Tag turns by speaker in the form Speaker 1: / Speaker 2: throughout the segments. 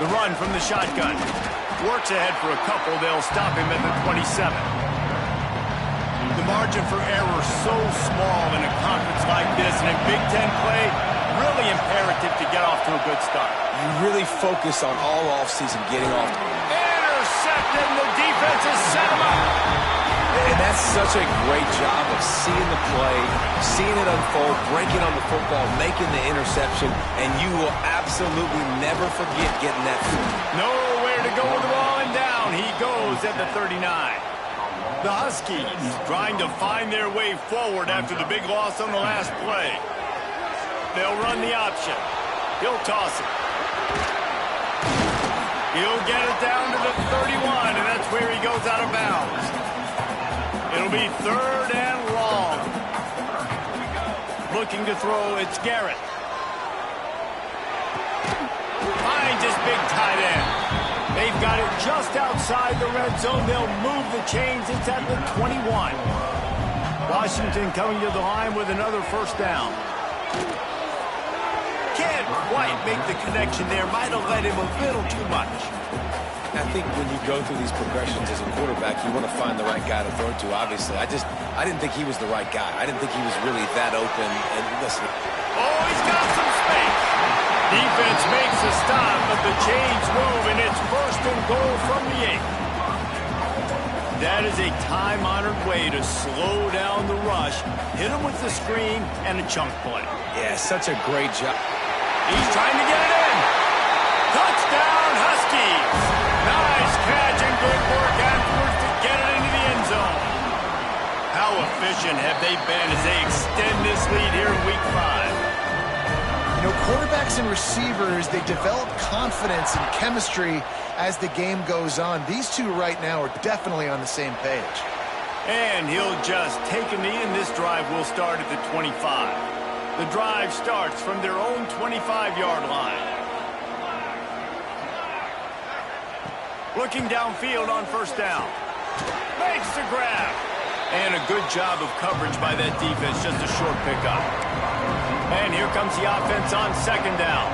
Speaker 1: The run from the shotgun. Works ahead for a couple. They'll stop him at the 27. The margin for error so small in a conference like this, and in Big Ten play, really imperative to get off to a good start.
Speaker 2: You really focus on all offseason getting off.
Speaker 1: Intercepted, and the defense has set him up.
Speaker 2: And that's such a great job of seeing the play, seeing it unfold, breaking on the football, making the interception, and you will absolutely never forget getting that through.
Speaker 1: Nowhere to go with the ball, and down he goes at the 39. The Huskies trying to find their way forward after the big loss on the last play. They'll run the option. He'll toss it. He'll get it down to the 31, and that's where he goes out of bounds. It'll be 3rd and long. Looking to throw, it's Garrett. Finds his big tight end. They've got it just outside the red zone. They'll move the chains. It's at the 21. Washington coming to the line with another first down. Can't quite make the connection there. Might have led him a little too much.
Speaker 2: I think when you go through these progressions as a quarterback, you want to find the right guy to throw to, obviously. I didn't think he was the right guy. I didn't think he was really that open. And listen.
Speaker 1: Oh, he's got some space. Defense makes a stop, but the chains move, and it's 1st and goal from the 8. That is a time-honored way to slow down the rush, hit him with the screen, and a chunk play.
Speaker 2: Yeah, such a great job.
Speaker 1: He's trying to get it in. Touchdown, Huskies. Nice catch and good work afterwards to get it into the end zone. How efficient have they been as they extend this lead here in Week 5?
Speaker 3: You know, quarterbacks and receivers, they develop confidence and chemistry as the game goes on. These two right now are definitely on the same page.
Speaker 1: And he'll just take a knee, and this drive will start at the 25. The drive starts from their own 25-yard line. Looking downfield on first down. Makes the grab. And a good job of coverage by that defense, just a short pickup. And here comes the offense on second down.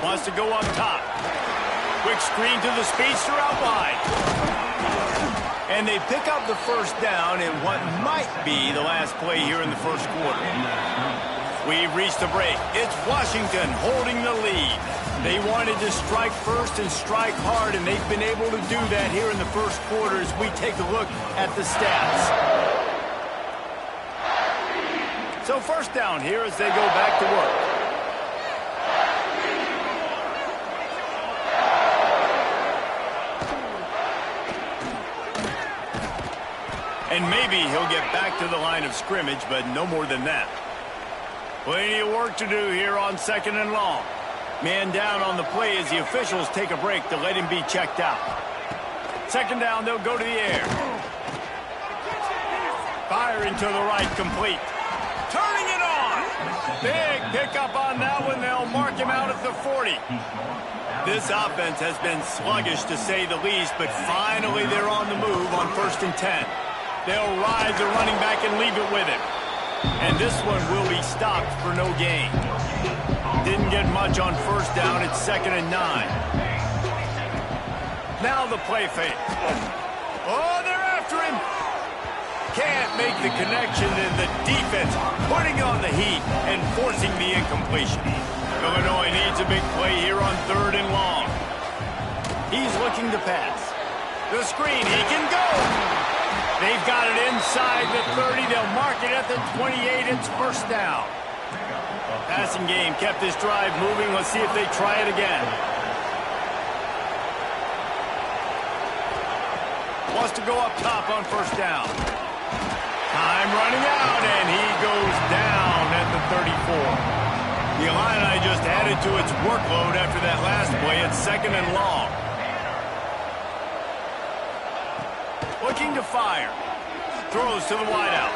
Speaker 1: Wants to go up top. Quick screen to the speedster out wide. And they pick up the first down in what might be the last play here in the first quarter. We've reached the break. It's Washington holding the lead. They wanted to strike first and strike hard, and they've been able to do that here in the first quarter as we take a look at the stats. So first down here as they go back to work. And maybe he'll get back to the line of scrimmage, but no more than that. Plenty of work to do here on 2nd and long. Man down on the play as the officials take a break to let him be checked out. 2nd down, they'll go to the air. Fire into the right, complete. Turning it on. Big pickup on that one. They'll mark him out at the 40. This offense has been sluggish to say the least, but finally they're on the move on 1st and 10. They'll ride the running back and leave it with him. And this one will be stopped for no gain. Didn't get much on first down. It's 2nd and 9. Now the play fake. Oh, they're after him. Can't make the connection, and the defense putting on the heat and forcing the incompletion. Illinois needs a big play here on 3rd and long. He's looking to pass. The screen, he can go. They've got it inside the 30. They'll mark it at the 28. It's first down. Passing game kept this drive moving. Let's see if they try it again. Wants to go up top on first down. Time running out, and he goes down at the 34. The Illini just added to its workload after that last play. It's 2nd and long. Looking to fire. Throws to the wideout.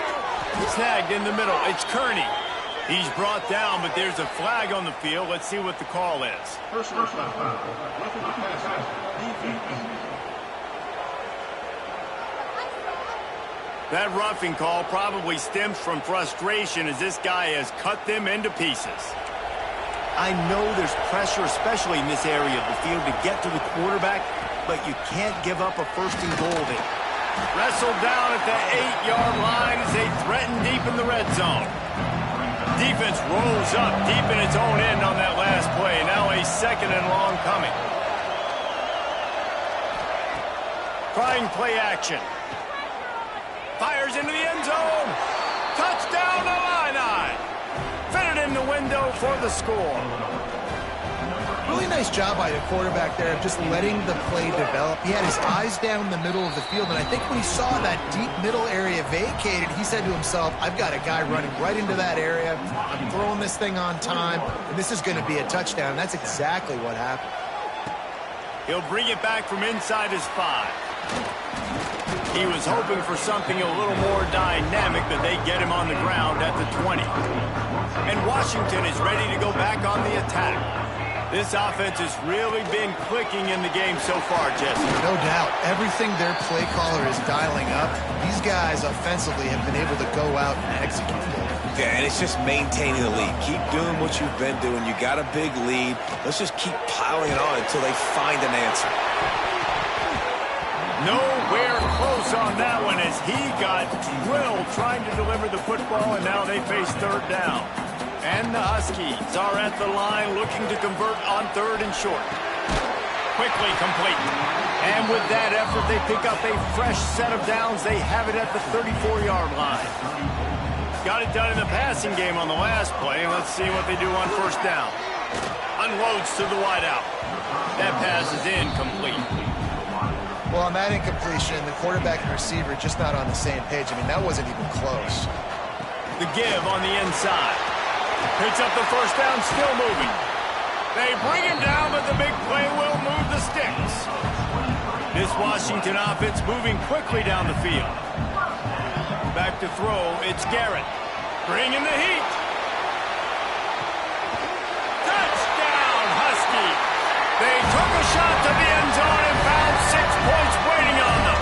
Speaker 1: Snagged in the middle. It's Kearney. He's brought down, but there's a flag on the field. Let's see what the call is. That roughing call probably stems from frustration as this guy has cut them into pieces. I know there's pressure, especially in this area of the field, to get to the quarterback, but you can't give up a first and goal there. Wrestled down at the 8-yard line as they threaten deep in the red zone. Defense rolls up deep in its own end on that last play. Now a second and long coming. Trying play action. Fires into the end zone. Touchdown Illini. Fitted in the window for the score.
Speaker 3: Really nice job by the quarterback there of just letting the play develop. He had his eyes down the middle of the field, and I think when he saw that deep middle area vacated, he said to himself, I've got a guy running right into that area. I'm throwing this thing on time, and this is going to be a touchdown. And that's exactly what happened.
Speaker 1: He'll bring it back from inside his 5. He was hoping for something a little more dynamic, but they get him on the ground at the 20. And Washington is ready to go back on the attack. This offense has really been clicking in the game so far, Jesse.
Speaker 3: No doubt. Everything their play caller is dialing up, these guys offensively have been able to go out and execute it.
Speaker 2: Yeah, and it's just maintaining the lead. Keep doing what you've been doing. You got a big lead. Let's just keep piling it on until they find an answer.
Speaker 1: Nowhere close on that one as he got drilled trying to deliver the football, and now they face third down. And the Huskies are at the line looking to convert on third and short. Quickly complete. And with that effort, they pick up a fresh set of downs. They have it at the 34-yard line. Got it done in the passing game on the last play. Let's see what they do on first down. Unloads to the wideout. That pass is incomplete.
Speaker 3: Well, on that incompletion, the quarterback and receiver just not on the same page. I mean, that wasn't even close.
Speaker 1: The give on the inside. Picks up the first down, still moving. They bring him down, but the big play will move the sticks. This Washington offense moving quickly down the field. Back to throw, it's Garrett. Bringing the heat. Touchdown, Husky. They took a shot to the end zone and found 6 points waiting on them.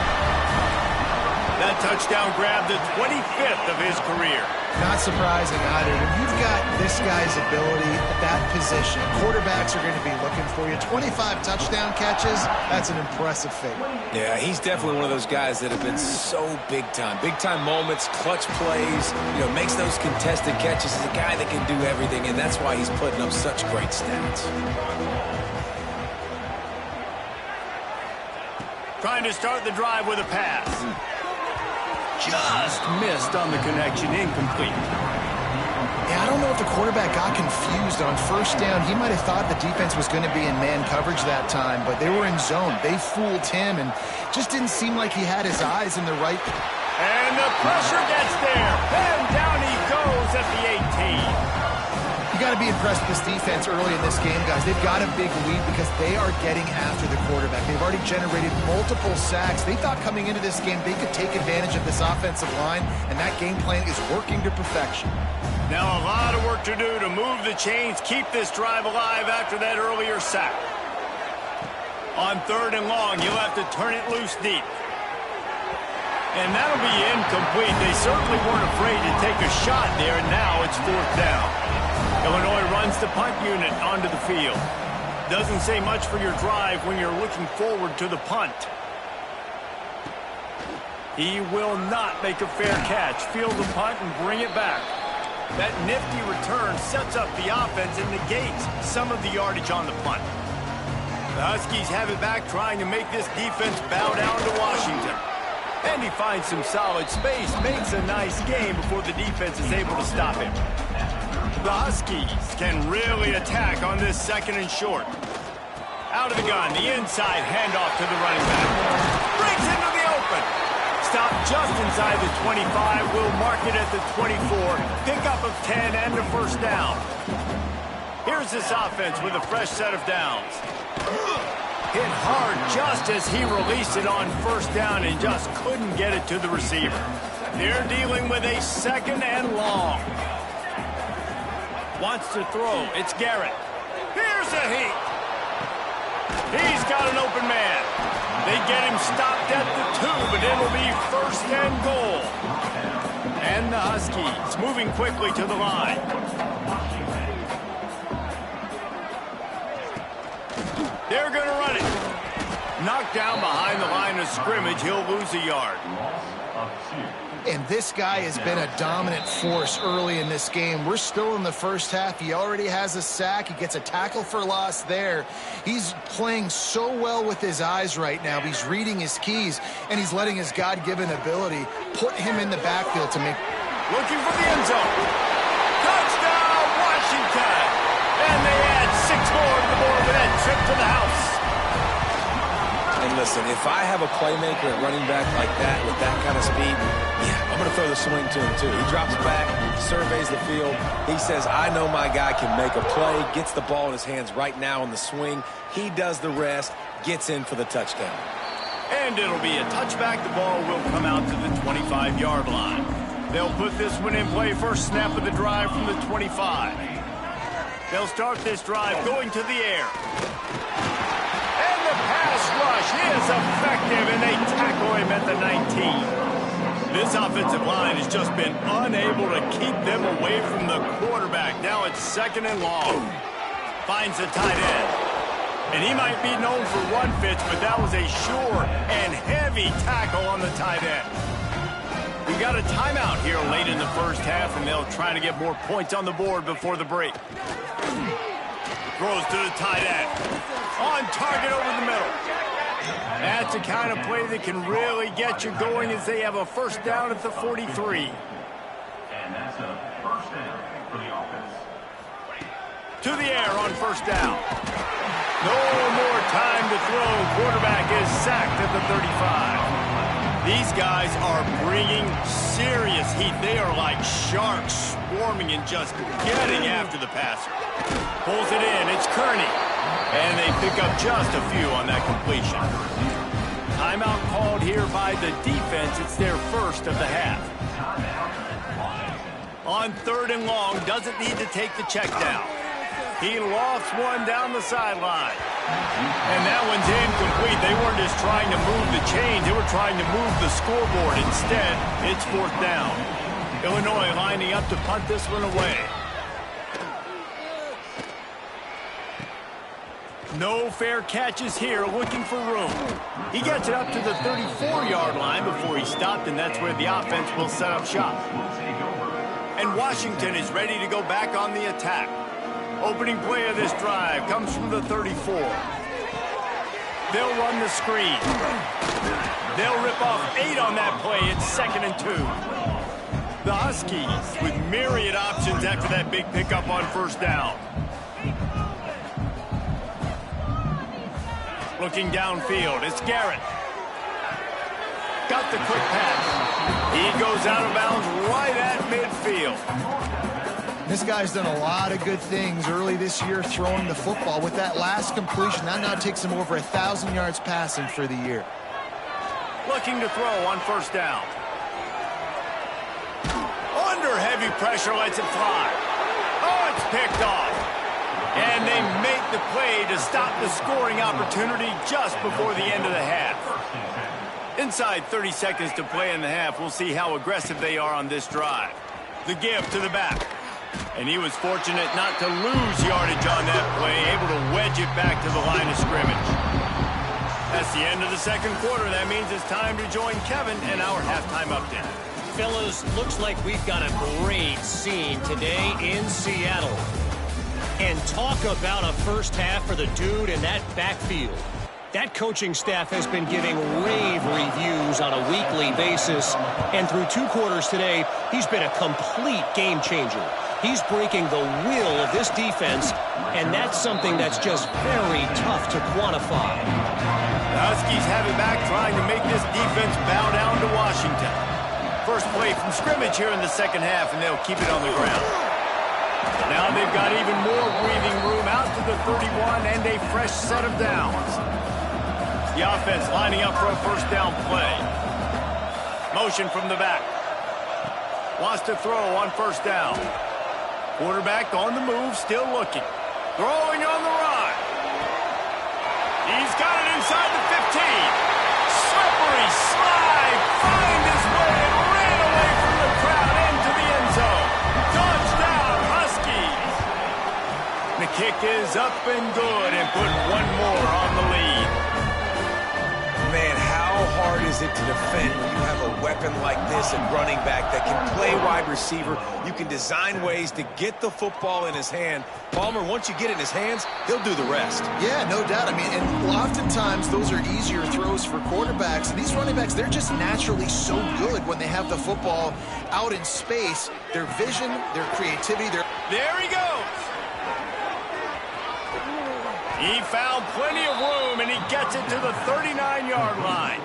Speaker 1: That touchdown grabbed the 25th of his career.
Speaker 3: Not surprising either. When you've got this guy's ability at that position, quarterbacks are going to be looking for you. 25 touchdown catches, that's an impressive feat.
Speaker 2: Yeah, he's definitely one of those guys that have been so big time. Big time moments, clutch plays, makes those contested catches. He's a guy that can do everything, and that's why he's putting up such great stats.
Speaker 1: Trying to start the drive with a pass. Just missed on the connection, incomplete.
Speaker 3: Yeah, I don't know if the quarterback got confused on first down. He might have thought the defense was going to be in man coverage that time, but they were in zone. They fooled him and just didn't seem like he had his eyes in the right.
Speaker 1: And the pressure gets there. And down he goes at the 18.
Speaker 3: You got to be impressed with this defense early in this game, guys. They've got a big lead because they are getting after the quarterback. They've already generated multiple sacks. They thought coming into this game they could take advantage of this offensive line, and that game plan is working to perfection.
Speaker 1: Now a lot of work to do to move the chains, keep this drive alive after that earlier sack. On third and long, you'll have to turn it loose deep. And that'll be incomplete. They certainly weren't afraid to take a shot there, and now it's fourth down. Illinois runs the punt unit onto the field. Doesn't say much for your drive when you're looking forward to the punt. He will not make a fair catch. Field the punt and bring it back. That nifty return sets up the offense and negates some of the yardage on the punt. The Huskies have it back, trying to make this defense bow down to Washington. And he finds some solid space, makes a nice game before the defense is able to stop him. The Huskies can really attack on this second and short. Out of the gun, the inside handoff to the running back. Breaks into the open. Stop just inside the 25. Will mark it at the 24. Pickup of 10 and a first down. Here's this offense with a fresh set of downs. Hit hard just as he released it on first down and just couldn't get it to the receiver. They're dealing with a second and long. Wants to throw. It's Garrett. Here's a heat. He's got an open man. They get him stopped at the 2, but it'll be first and goal. And the Huskies moving quickly to the line. They're going to run it. Knocked down behind the line of scrimmage. He'll lose a yard.
Speaker 3: And this guy has been a dominant force early in this game. We're still in the first half. He already has a sack. He gets a tackle for loss there. He's playing so well with his eyes right now. He's reading his keys, and he's letting his God-given ability put him in the backfield to make...
Speaker 1: Looking for the end zone. Touchdown, Washington! And they add 6 more to the board with that trip to the house.
Speaker 2: And listen, if I have a playmaker at running back like that with that kind of speed, yeah, I'm going to throw the swing to him too. He drops back, surveys the field. He says, I know my guy can make a play, gets the ball in his hands right now on the swing. He does the rest, gets in for the touchdown.
Speaker 1: And it'll be a touchback. The ball will come out to the 25-yard line. They'll put this one in play. First snap of the drive from the 25. They'll start this drive going to the air. And the pass rush is effective, and they tackle him at the 19. This offensive line has just been unable to keep them away from the quarterback. Now it's 2nd and long. Finds the tight end. And he might be known for run fits, but that was a sure and heavy tackle on the tight end. We've got a timeout here late in the first half, and they'll try to get more points on the board before the break. Throws to the tight end. On target over the middle. That's the kind of play that can really get you going as they have a first down at the 43.
Speaker 4: And that's a first down for the offense.
Speaker 1: To the air on first down. No more time to throw. Quarterback is sacked at the 35. These guys are bringing serious heat. They are like sharks swarming and just getting after the passer. Pulls it in. It's Kearney. And they pick up just a few on that completion. Timeout called here by the defense. It's their first of the half. On 3rd and long, doesn't need to take the check down. He lofts one down the sideline. And that one's incomplete. They weren't just trying to move the chains. They were trying to move the scoreboard. Instead, it's 4th down. Illinois lining up to punt this one away. No fair catches here, looking for room. He gets it up to the 34-yard line before he stopped, and that's where the offense will set up shop. And Washington is ready to go back on the attack. Opening play of this drive comes from the 34. They'll run the screen. They'll rip off 8 on that play. It's 2nd and 2. The Huskies with myriad options after that big pickup on first down. Looking downfield, it's Garrett. Got the quick pass. He goes out of bounds right at midfield.
Speaker 3: This guy's done a lot of good things early this year throwing the football. With that last completion, that now takes him over 1,000 yards passing for the year.
Speaker 1: Looking to throw on first down. Under heavy pressure, lets it fly. Oh, it's picked off. And they make the play to stop the scoring opportunity just before the end of the half. Inside 30 seconds to play in the half, we'll see how aggressive they are on this drive. The give to the back. And he was fortunate not to lose yardage on that play, able to wedge it back to the line of scrimmage. That's the end of the second quarter. That means it's time to join Kevin in our halftime update.
Speaker 5: Fellas, looks like we've got a great scene today in Seattle. And talk about a first half for the dude in that backfield. That coaching staff has been giving rave reviews on a weekly basis. And through 2 quarters today, he's been a complete game changer. He's breaking the will of this defense, and that's something that's just very tough to quantify.
Speaker 1: The Huskies have it back, trying to make this defense bow down to Washington. First play from scrimmage here in the second half, and they'll keep it on the ground. Now they've got even more breathing room out to the 31 and a fresh set of downs. The offense lining up for a first down play. Motion from the back. Wants to throw on first down. Quarterback on the move, still looking. Throwing on the run. He's got it inside the 15. Slippery slide. Find his way and ran away from the crowd into the end zone. Touchdown, Huskies. The kick clock is up and good and put one more on the lead.
Speaker 2: Man, how hard is it to defend when you have a weapon like this at running back that can play wide receiver? You can design ways to get the football in his hand. Palmer, once you get it in his hands, he'll do the rest.
Speaker 3: Yeah, no doubt. I mean, and oftentimes those are easier throws for quarterbacks. And these running backs, they're just naturally so good when they have the football out in space. Their vision, their creativity,
Speaker 1: There he goes. He found plenty of room, and he gets it to the 39-yard line.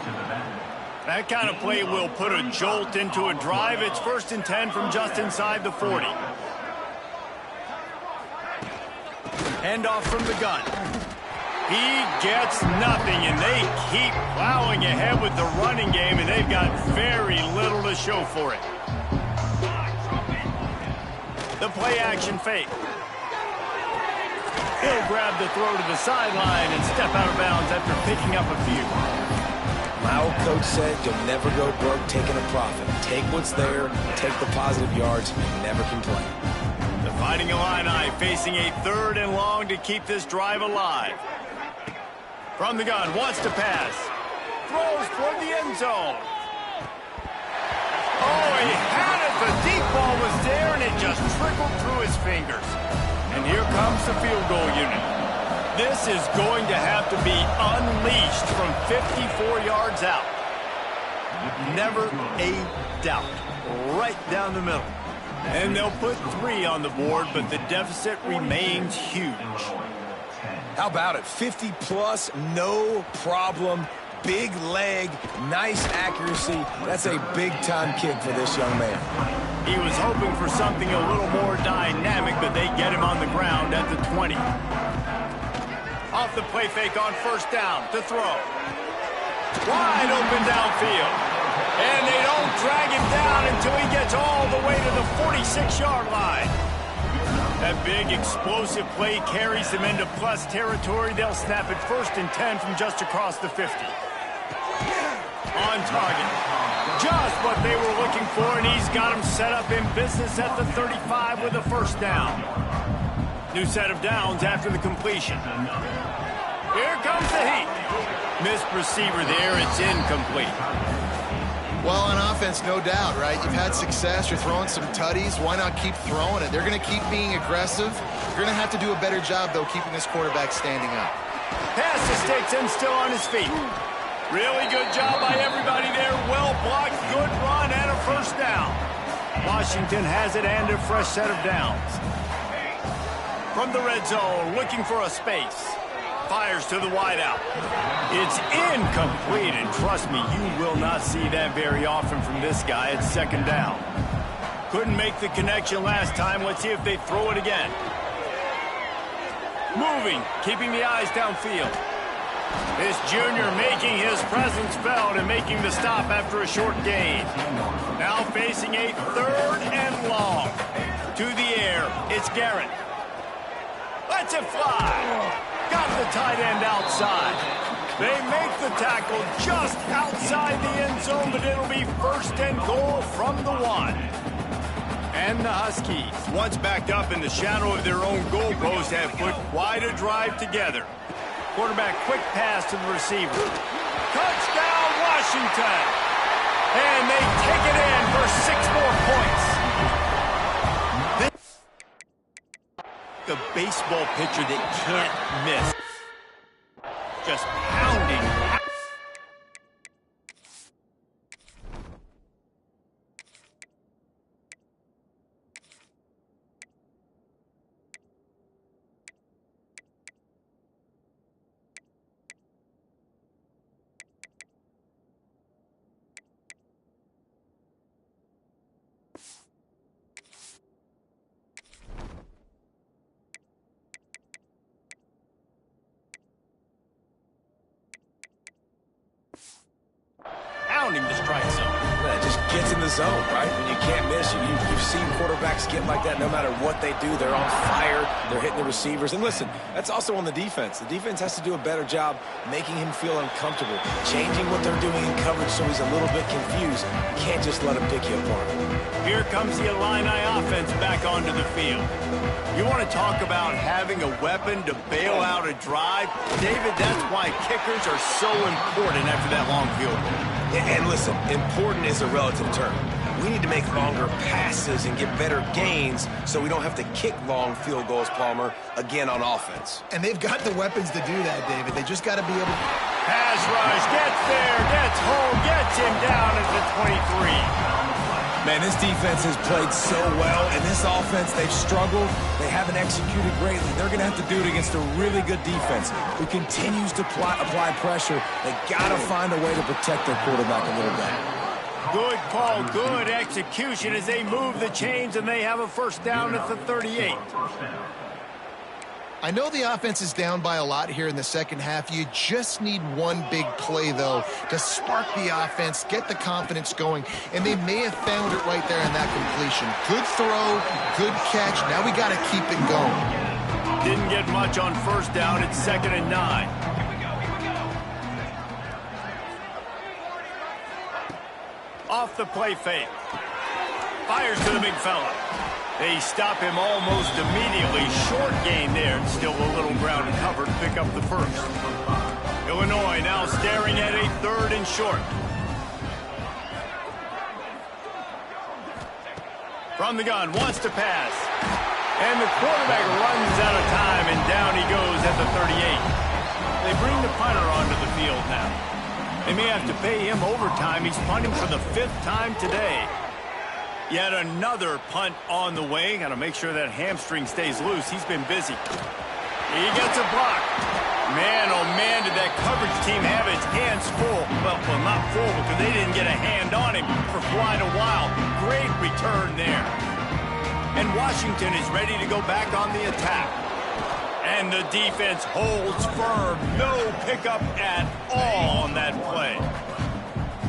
Speaker 1: That kind of play will put a jolt into a drive. It's 1st and 10 from just inside the 40. Handoff from the gun. He gets nothing, and they keep plowing ahead with the running game, and they've got very little to show for it. The play-action fake. He'll grab the throw to the sideline and step out of bounds after picking up a few.
Speaker 2: My old coach said you'll never go broke taking a profit. Take what's there, take the positive yards, and never complain.
Speaker 1: The Fighting Illini facing a 3rd and long to keep this drive alive. From the gun, wants to pass. Throws toward the end zone. Oh, he had it. The deep ball was there, and it just trickled through his fingers. And here comes the field goal unit. This is going to have to be unleashed from 54 yards out. Never a doubt. Right down the middle. And they'll put 3 on the board, but the deficit remains huge.
Speaker 2: How about it? 50-plus, no problem. Big leg, nice accuracy. That's a big-time kick for this young man.
Speaker 1: He was hoping for something a little more dynamic, but they get him on the ground at the 20. Off the play fake on 1st down to throw. Wide open downfield. And they don't drag him down until he gets all the way to the 46-yard line. That big explosive play carries them into plus territory. They'll snap it 1st and 10 from just across the 50. On target. Just what they were looking for, and he's got them set up in business at the 35 with a 1st down. New set of downs after the completion. Here comes the heat. Missed receiver there. It's incomplete.
Speaker 3: Well, on offense, no doubt, right? You've had success. You're throwing some tutties. Why not keep throwing it? They're going to keep being aggressive. You're going to have to do a better job, though, keeping this quarterback standing up.
Speaker 1: Pass to Stetson, still on his feet. Really good job by everybody there. Well blocked, good run, and a 1st down. Washington has it and a fresh set of downs. From the red zone, looking for a space. Fires to the wideout. It's incomplete, and trust me, you will not see that very often from this guy. It's 2nd down. Couldn't make the connection last time. Let's see if they throw it again. Moving, keeping the eyes downfield. This junior making his presence felt and making the stop after a short gain. Now facing a 3rd and long. To the air, it's Garrett. Lets it fly. Got the tight end outside. They make the tackle just outside the end zone, but it'll be 1st and goal from the 1. And the Huskies, once backed up in the shadow of their own goalpost, have put quite a drive together. Quarterback quick pass to the receiver. Touchdown, Washington! And they take it in for 6 more points. A baseball pitcher that can't miss. Just pounding. Pounding the strike zone.
Speaker 2: Yeah, it just gets in the zone, right? When you can't miss, you've seen quarterbacks get like that, no matter what they do, they're on fire. They're hitting the receivers. And listen, that's also on the defense. The defense has to do a better job making him feel uncomfortable, changing what they're doing in coverage so he's a little bit confused. You can't just let him pick you apart.
Speaker 1: Here comes the Illini offense back onto the field. You want to talk about having a weapon to bail out a drive? David, that's why kickers are so important after that long field goal.
Speaker 2: And listen, important is a relative term. We need to make longer passes and get better gains so we don't have to kick long field goals, Palmer, again on offense.
Speaker 3: And they've got the weapons to do that, David. They just got to be able to...
Speaker 1: Pass rush, gets there, gets home, gets him down at the 23.
Speaker 2: Man, this defense has played so well, and this offense, they've struggled. They haven't executed greatly. They're going to have to do it against a really good defense who continues to apply pressure. They got to find a way to protect their quarterback a little bit.
Speaker 1: Good call, good execution as they move the chains, and they have a first down at the 38.
Speaker 3: I know the offense is down by a lot here in the second half. You just need one big play, though, to spark the offense, get the confidence going, and they may have found it right there in that completion. Good throw, good catch. Now we got to keep it going.
Speaker 1: Didn't get much on first down. It's 2nd and 9. Off the play fake. Fires to the big fella. They stop him almost immediately. Short gain there. And still a little ground covered to pick up the first. Illinois now staring at a 3rd and short. From the gun, wants to pass. And the quarterback runs out of time, and down he goes at the 38. They bring the punter onto the field now. They may have to pay him overtime. He's punting for the 5th time today. Yet another punt on the way. Got to make sure that hamstring stays loose. He's been busy. He gets a block. Man, oh man, did that coverage team have its hands full. Well, not full because they didn't get a hand on him for quite a while. Great return there. And Washington is ready to go back on the attack. And the defense holds firm. No pickup at all on that play.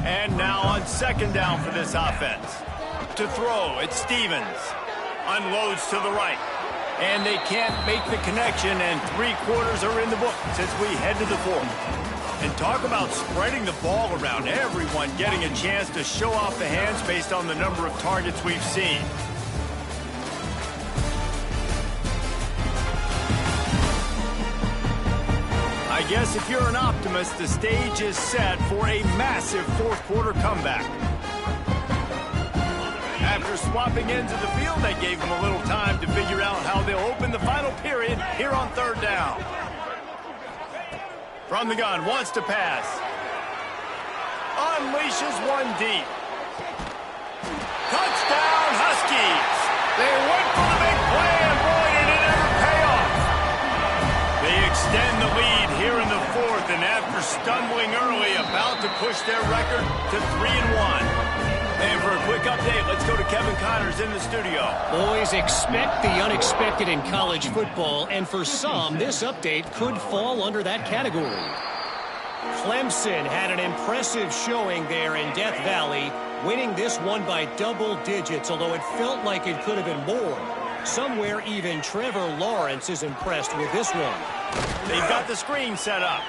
Speaker 1: And now on 2nd down for this offense. To throw, it's Stevens. Unloads to the right. And they can't make the connection, and 3/4 are in the book as we head to the 4th. And talk about spreading the ball around. Everyone getting a chance to show off the hands based on the number of targets we've seen. I guess if you're an optimist, the stage is set for a massive 4th-quarter comeback. After swapping ends of the field, that gave them a little time to figure out how they'll open the final period here on 3rd down. From the gun, wants to pass. Unleashes one deep. Touchdown, Huskies! They went for the big play, and boy, did it ever pay off. They extend the lead here in the 4th, and after stumbling early, about to push their record to 3-1. And for a quick update, let's go to Kevin Connors in the studio.
Speaker 5: Boys, expect the unexpected in college football, and for some, this update could fall under that category. Clemson had an impressive showing there in Death Valley, winning this one by double digits, although it felt like it could have been more. Somewhere even Trevor Lawrence is impressed with this one.
Speaker 1: They've got the screen set up.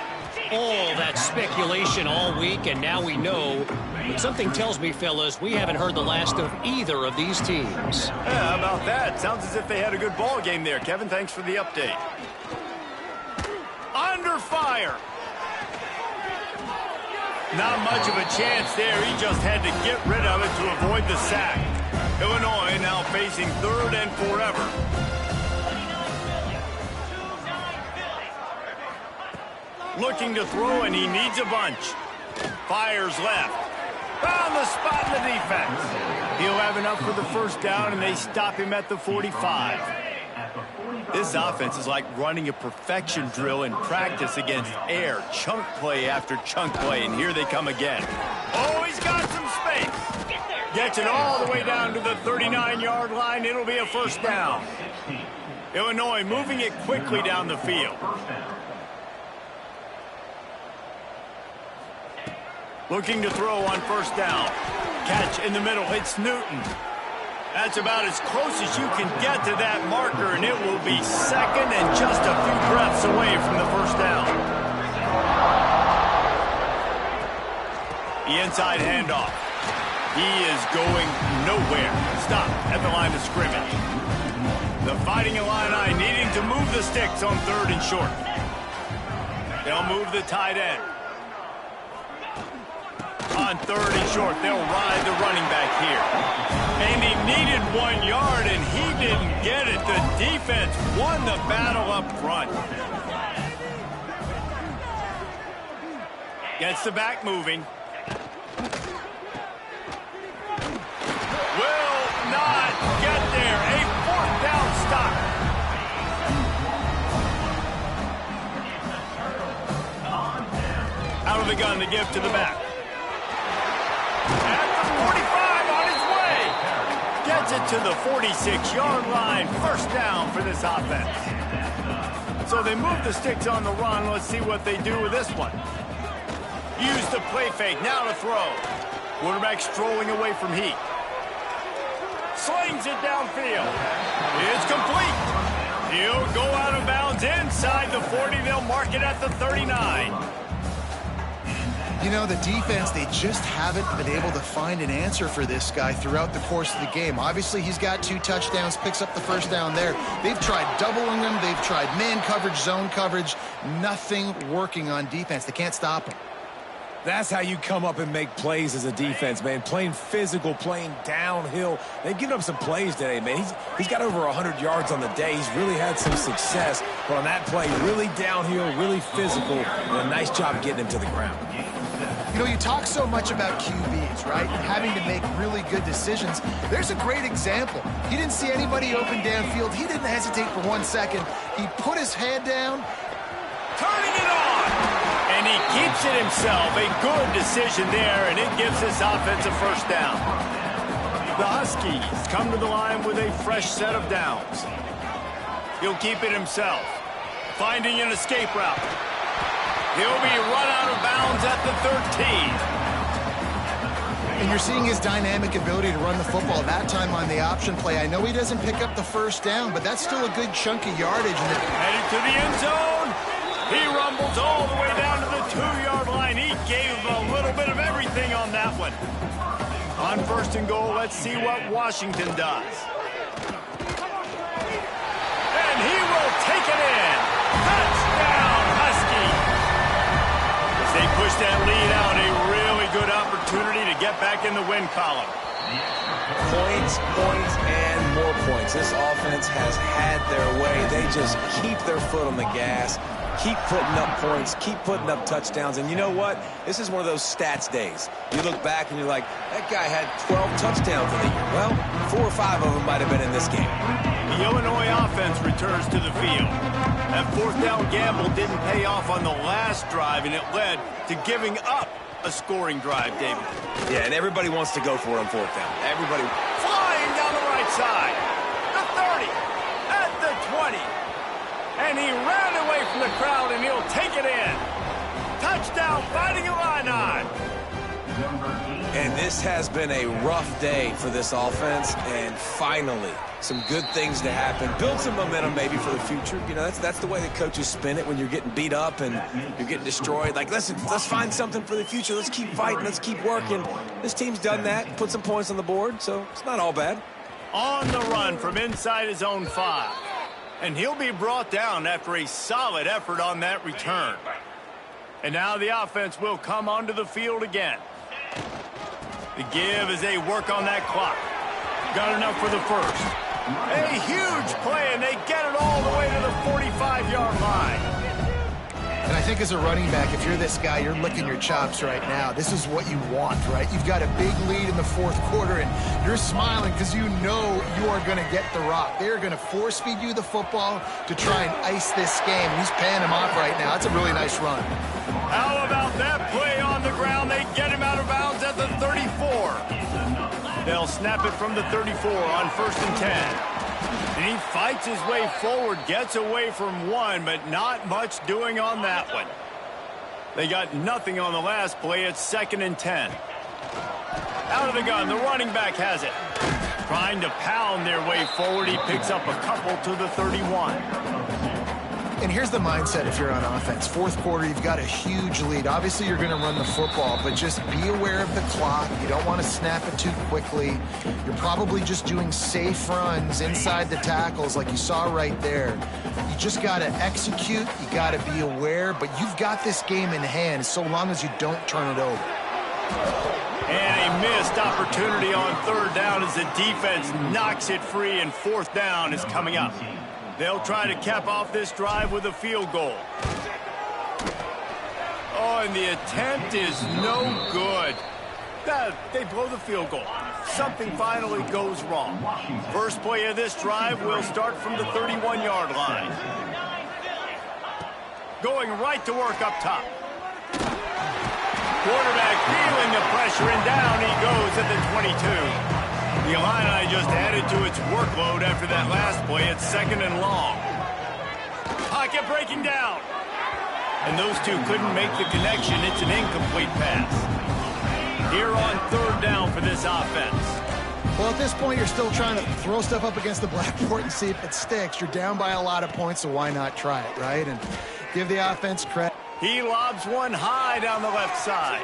Speaker 5: All that speculation all week, and now we know. But something tells me, fellas, we haven't heard the last of either of these teams.
Speaker 1: Yeah, how about that? Sounds as if they had a good ball game there. Kevin, thanks for the update. Under fire. Not much of a chance there. He just had to get rid of it to avoid the sack. Illinois now facing 3rd and forever. Looking to throw, and he needs a bunch. Fires left. Found the spot in the defense. He'll have enough for the first down, and they stop him at the 45. This offense is like running a perfection drill in practice against air. Chunk play after chunk play, and here they come again. Oh, he's got some space. Gets it all the way down to the 39-yard line. It'll be a first down. Illinois moving it quickly down the field. Looking to throw on first down. Catch in the middle. It's Newton. That's about as close as you can get to that marker, and it will be second and just a few breaths away from the first down. The inside handoff. He is going nowhere. Stop at the line of scrimmage. The Fighting Illini needing to move the sticks on 3rd and short. They'll move the tight end. On 3rd and short, they'll ride the running back here. And he needed 1 yard, and he didn't get it. The defense won the battle up front. Gets the back moving. Will not get there. A 4th down stop. Out of the gun to give to the back. At the 45 on his way. Gets it to the 46-yard line. First down for this offense. So they move the sticks on the run. Let's see what they do with this one. Use the play fake. Now to throw. Quarterback strolling away from heat. Slings it downfield. It's complete. He'll go out of bounds inside the 40. They'll mark it at the 39.
Speaker 3: You know, the defense, they just haven't been able to find an answer for this guy throughout the course of the game. Obviously, he's got 2 touchdowns, picks up the first down there. They've tried doubling him. They've tried man coverage, zone coverage. Nothing working on defense. They can't stop him.
Speaker 2: That's how you come up and make plays as a defense, man. Playing physical, playing downhill. They've given up some plays today, man. He's got over 100 yards on the day. He's really had some success. But on that play, really downhill, really physical, and a nice job getting him to the ground.
Speaker 3: You know, you talk so much about QBs, right? Having to make really good decisions. There's a great example. He didn't see anybody open downfield. He didn't hesitate for 1 second. He put his head down.
Speaker 1: Turning it on. And he keeps it himself. A good decision there, and it gives this offense a first down. The Huskies come to the line with a fresh set of downs. He'll keep it himself. Finding an escape route. He'll be run out of bounds at the 13.
Speaker 3: And you're seeing his dynamic ability to run the football. That time on the option play, I know he doesn't pick up the first down, but that's still a good chunk of yardage.
Speaker 1: Headed to the end zone. He rumbles all the way down to the 2-yard line. He gave a little bit of everything on that one. On 1st and goal, let's see what Washington does. And he will take it in. Touchdown, Husky. As they push that lead out, a really good opportunity to get back in the win column.
Speaker 2: Points, and more points. This offense has had their way. They just keep their foot on the gas. Keep putting up points, keep putting up touchdowns. And you know what? This is one of those stats days. You look back and you're like, that guy had 12 touchdowns in the year. Well, 4 or 5 of them might have been in this game.
Speaker 1: The Illinois offense returns to the field. That 4th down gamble didn't pay off on the last drive, and it led to giving up a scoring drive, David.
Speaker 2: Yeah, and everybody wants to go for it on 4th down. Everybody.
Speaker 1: Flying down the right side. The 30. At the 20. And he ran away from the crowd, and he'll take it in. Touchdown, Fighting Illini.
Speaker 2: And this has been a rough day for this offense, and finally, some good things to happen. Build some momentum maybe for the future. You know, that's the way that coaches spin it when you're getting beat up and you're getting destroyed. Like, listen, let's find something for the future. Let's keep fighting. Let's keep working. This team's done that, put some points on the board, so it's not all bad.
Speaker 1: On the run from inside his own 5. And he'll be brought down after a solid effort on that return. And now the offense will come onto the field again. The give as they work on that clock. Got enough for the first. A huge play, and they get it all the way to the 45-yard line.
Speaker 3: And I think as a running back, if you're this guy, you're licking your chops right now. This is what you want, right? You've got a big lead in the 4th quarter, and you're smiling because you know you are going to get the rock. They're going to force-feed you the football to try and ice this game. He's paying him off right now. That's a really nice run.
Speaker 1: How about that play on the ground? They get him out of bounds at the 34. They'll snap it from the 34 on 1st and 10. And he fights his way forward, gets away from 1, but not much doing on that one. They got nothing on the last play. It's 2nd and 10. Out of the gun, the running back has it. Trying to pound their way forward. He picks up a couple to the 31.
Speaker 3: And here's the mindset if you're on offense. Fourth quarter, you've got a huge lead. Obviously, you're going to run the football, but just be aware of the clock. You don't want to snap it too quickly. You're probably just doing safe runs inside the tackles like you saw right there. You just got to execute. You got to be aware, but you've got this game in hand so long as you don't turn it over.
Speaker 1: And a missed opportunity on third down as the defense knocks it free, and fourth down is coming up. They'll try to cap off this drive with a field goal. Oh, and the attempt is no good. They blow the field goal. Something finally goes wrong. First play of this drive will start from the 31-yard line. Going right to work up top. Quarterback feeling the pressure, and down he goes at the 22. The Illini just added to its workload after that last play. It's second and long. Pocket breaking down. And those two couldn't make the connection. It's an incomplete pass. Here on third down for this offense.
Speaker 3: Well, at this point, you're still trying to throw stuff up against the blackboard and see if it sticks. You're down by a lot of points, so why not try it, right? And give the offense credit.
Speaker 1: He lobs one high down the left side.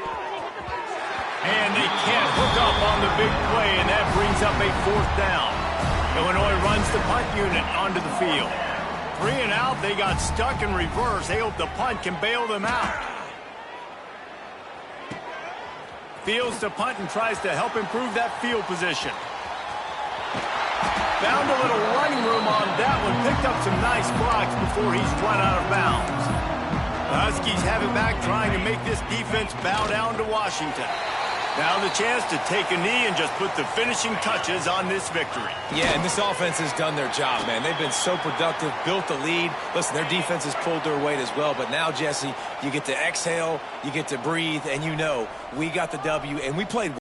Speaker 1: And they can't hook up on the big play, and that brings up a fourth down. Illinois runs the punt unit onto the field. 3 and out, they got stuck in reverse. They hope the punt can bail them out. Fields to punt and tries to help improve that field position. Found a little running room on that one. Picked up some nice blocks before he's run out of bounds. The Huskies have it back, trying to make this defense bow down to Washington. Now the chance to take a knee and just put the finishing touches on this victory.
Speaker 2: Yeah, and this offense has done their job, man. They've been so productive, built the lead. Listen, their defense has pulled their weight as well. But now, Jesse, you get to exhale, you get to breathe, and you know we got the W, and we played